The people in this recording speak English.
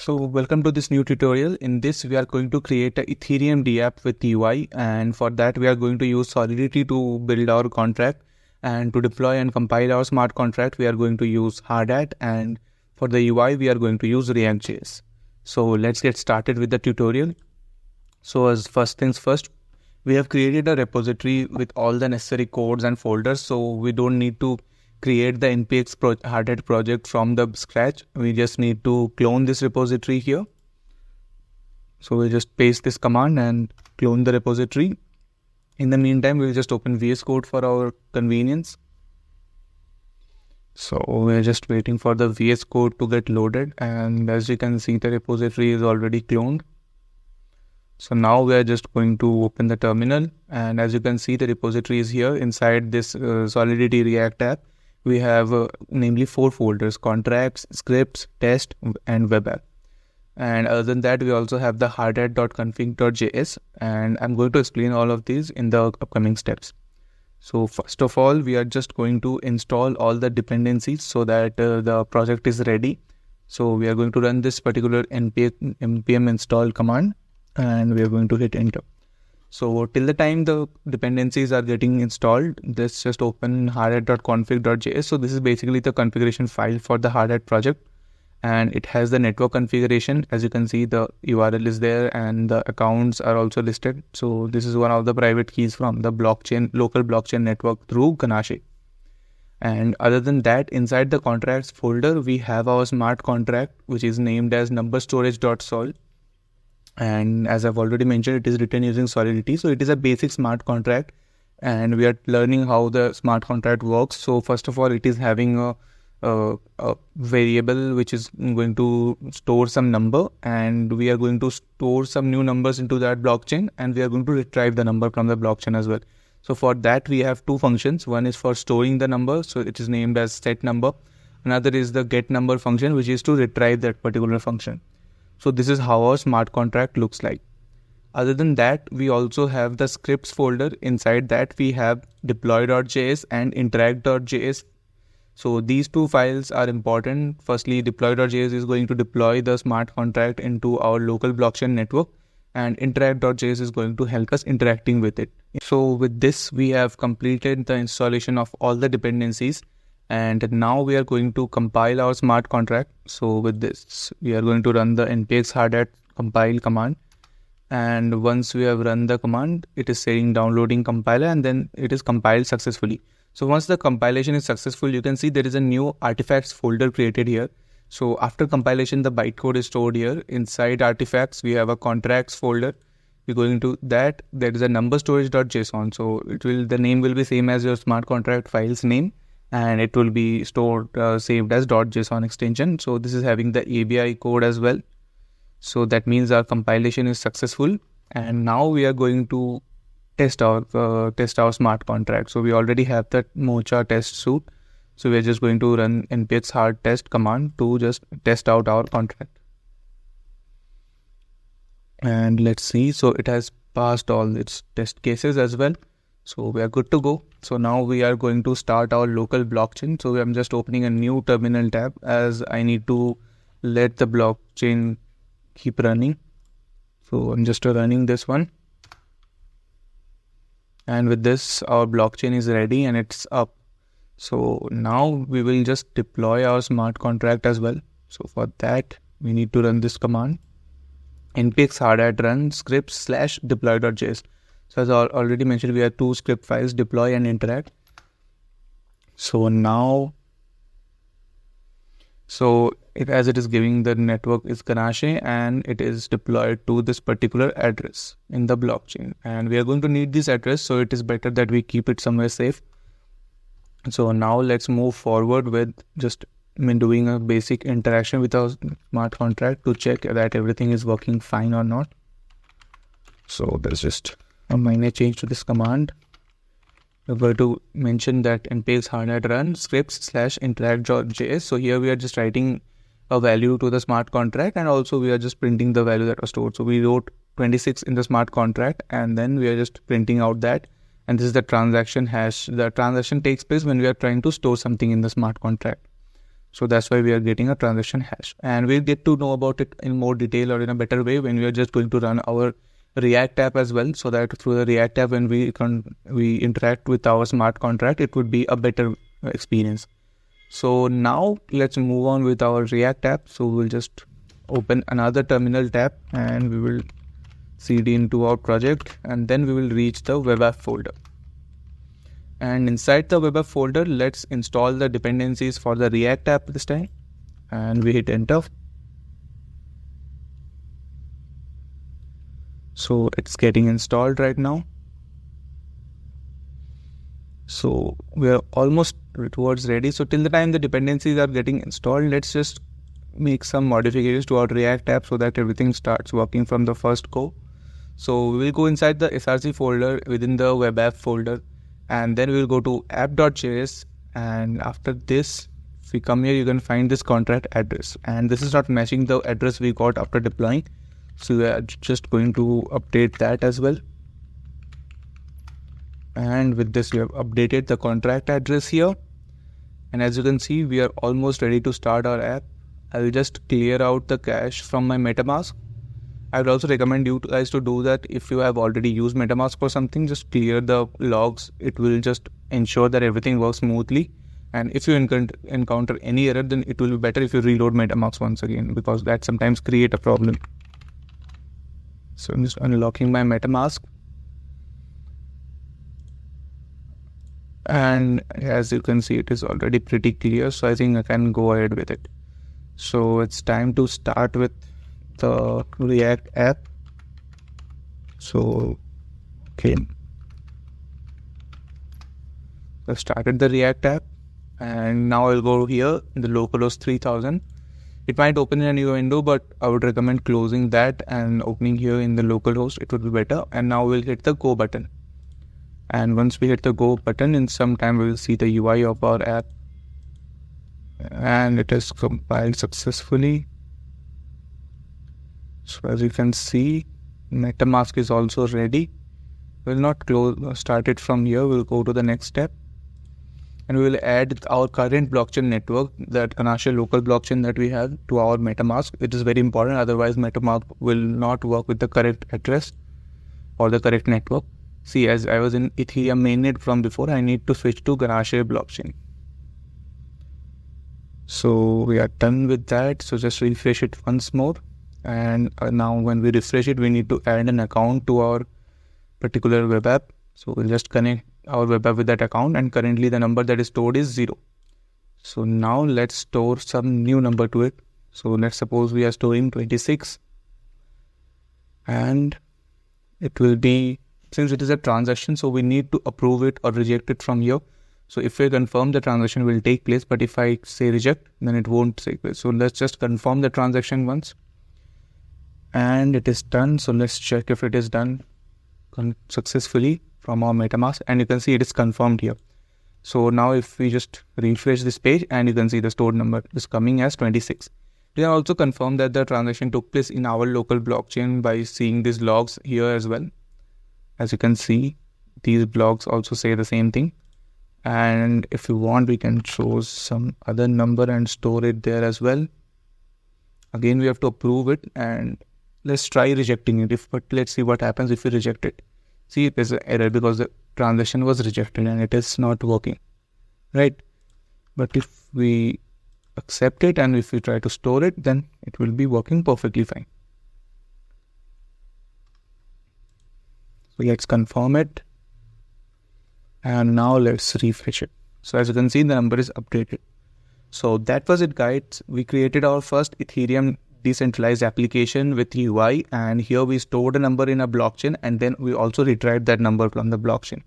So welcome to this new tutorial. In this we are going to create a Ethereum Dapp with UI, and for that we are going to use Solidity to build our contract, and to deploy and compile our smart contract we are going to use Hardhat, and for the UI we are going to use React.js. So let's get started with the tutorial. So as first things first, we have created a repository with all the necessary codes and folders, so we don't need to create the npx Hardhat project from the scratch. We just need to clone this repository here. So we'll just paste this command and clone the repository. In the meantime, we'll just open VS Code for our convenience. So we're just waiting for the VS Code to get loaded, and as you can see, the repository is already cloned. So now we are just going to open the terminal, and as you can see, the repository is here inside this Solidity React app. We have namely 4 folders: contracts, scripts, test, and web app. And other than that, we also have the hardhat.config.js, and I'm going to explain all of these in the upcoming steps. So first of all, we are just going to install all the dependencies so that the project is ready. So we are going to run this particular npm install command, and we are going to hit enter. So till the time the dependencies are getting installed, let's just open hardhat.config.js. So this is basically the configuration file for the Hardhat project, and it has the network configuration. As you can see, the URL is there and the accounts are also listed. So this is one of the private keys from the local blockchain network through Ganache. And other than that, inside the contracts folder, we have our smart contract, which is named as numberstorage.sol. And as I've already mentioned, it is written using Solidity. So it is a basic smart contract, and we are learning how the smart contract works. So first of all, it is having a variable which is going to store some number, and we are going to store some new numbers into that blockchain, and we are going to retrieve the number from the blockchain as well. So for that, we have 2 functions. One is for storing the number, so it is named as set number. Another is the get number function, which is to retrieve that particular function. So this is how our smart contract looks like. Other than that, we also have the scripts folder. Inside that, we have deploy.js and interact.js. So these 2 files are important. Firstly, deploy.js is going to deploy the smart contract into our local blockchain network, and interact.js is going to help us interacting with it. So with this, we have completed the installation of all the dependencies, and now we are going to compile our smart contract. So with this, we are going to run the npx hardhat compile command, and once we have run the command, it is saying downloading compiler, and then it is compiled successfully. So once the compilation is successful, you can see there is a new artifacts folder created here. So after compilation, the bytecode is stored here. Inside artifacts, we have a contracts folder. We're going to that. There is a numberstorage.json. So the name will be same as your smart contract file's name, and it will be stored saved as .json extension. So this is having the ABI code as well. So that means our compilation is successful, and now we are going to test our smart contract. So we already have that Mocha test suite. So we are just going to run npx hard test command to just test out our contract. And let's see. So it has passed all its test cases as well. So we are good to go. So now we are going to start our local blockchain. So I'm just opening a new terminal tab, as I need to let the blockchain keep running. So I'm just running this one. And with this, our blockchain is ready and it's up. So now we will just deploy our smart contract as well. So for that, we need to run this command: npx hardhat run scripts /deploy.js. So as I already mentioned, we have 2 script files, deploy and interact. So now, as it is giving the network is Ganache, and it is deployed to this particular address in the blockchain. And we are going to need this address, so it is better that we keep it somewhere safe. So now let's move forward with just doing a basic interaction with our smart contract to check that everything is working fine or not. So there's just a minor change to this command. We're going to mention that npx hardhat run scripts /interact.js. So here we are just writing a value to the smart contract, and also we are just printing the value that was stored. So we wrote 26 in the smart contract, and then we are just printing out that, and this is the transaction hash. The transaction takes place when we are trying to store something in the smart contract. So that's why we are getting a transaction hash, and we'll get to know about it in more detail or in a better way when we are just going to run our React app as well, so that through the React app, when we interact with our smart contract, it would be a better experience. So now let's move on with our React app. So we'll just open another terminal tab and we will cd into our project, and then we will reach the web app folder. And inside the web app folder, let's install the dependencies for the React app this time, and we hit enter. So it's getting installed right now. So we are almost towards ready. So till the time the dependencies are getting installed, let's just make some modifications to our React app so that everything starts working from the first go. So we will go inside the src folder within the web app folder, and then we will go to app.js, and after this, if we come here, you can find this contract address, and this is not matching the address we got after deploying. So we are just going to update that as well. And with this, we have updated the contract address here. And as you can see, we are almost ready to start our app. I will just clear out the cache from my MetaMask. I would also recommend you guys to do that. If you have already used MetaMask for something, just clear the logs. It will just ensure that everything works smoothly. And if you encounter any error, then it will be better if you reload MetaMask once again, because that sometimes create a problem. So I'm just unlocking my MetaMask. And as you can see, it is already pretty clear. So I think I can go ahead with it. So it's time to start with the React app. So, okay. I've started the React app, and now I'll go here in the localhost 3000. It might open in a new window, but I would recommend closing that and opening here in the localhost. It would be better. And now we'll hit the go button. And once we hit the go button, in some time we will see the UI of our app. And it is compiled successfully. So as you can see, MetaMask is also ready. We'll not start it from here. We'll go to the next step. And we will add our current blockchain network, that Ganache local blockchain that we have, to our MetaMask. It is very important. Otherwise, MetaMask will not work with the correct address or the correct network. See, as I was in Ethereum mainnet from before, I need to switch to Ganache blockchain. So we are done with that. So just refresh it once more. And now when we refresh it, we need to add an account to our particular web app. So we'll just connect our web app with that account, and currently the number that is stored is 0. So now let's store some new number to it. So let's suppose we are storing 26, and it will be, since it is a transaction, so we need to approve it or reject it from here. So if we confirm, the transaction will take place, but if I say reject, then it won't take place. So let's just confirm the transaction once, and it is done. So let's check if it is done successfully from our MetaMask, and you can see it is confirmed here. So now if we just refresh this page, and you can see the stored number is coming as 26. We can also confirm that the transaction took place in our local blockchain by seeing these logs here as well. As you can see, these blogs also say the same thing. And if you want, we can choose some other number and store it there as well. Again, we have to approve it, and let's try rejecting it. But let's see what happens if we reject it. See, there's an error because the transaction was rejected and it is not working, right? But if we accept it and if we try to store it, then it will be working perfectly fine. So let's confirm it. And now let's refresh it. So as you can see, the number is updated. So that was it, guys. We created our first Ethereum decentralized application with UI, and here we stored a number in a blockchain, and then we also retrieved that number from the blockchain.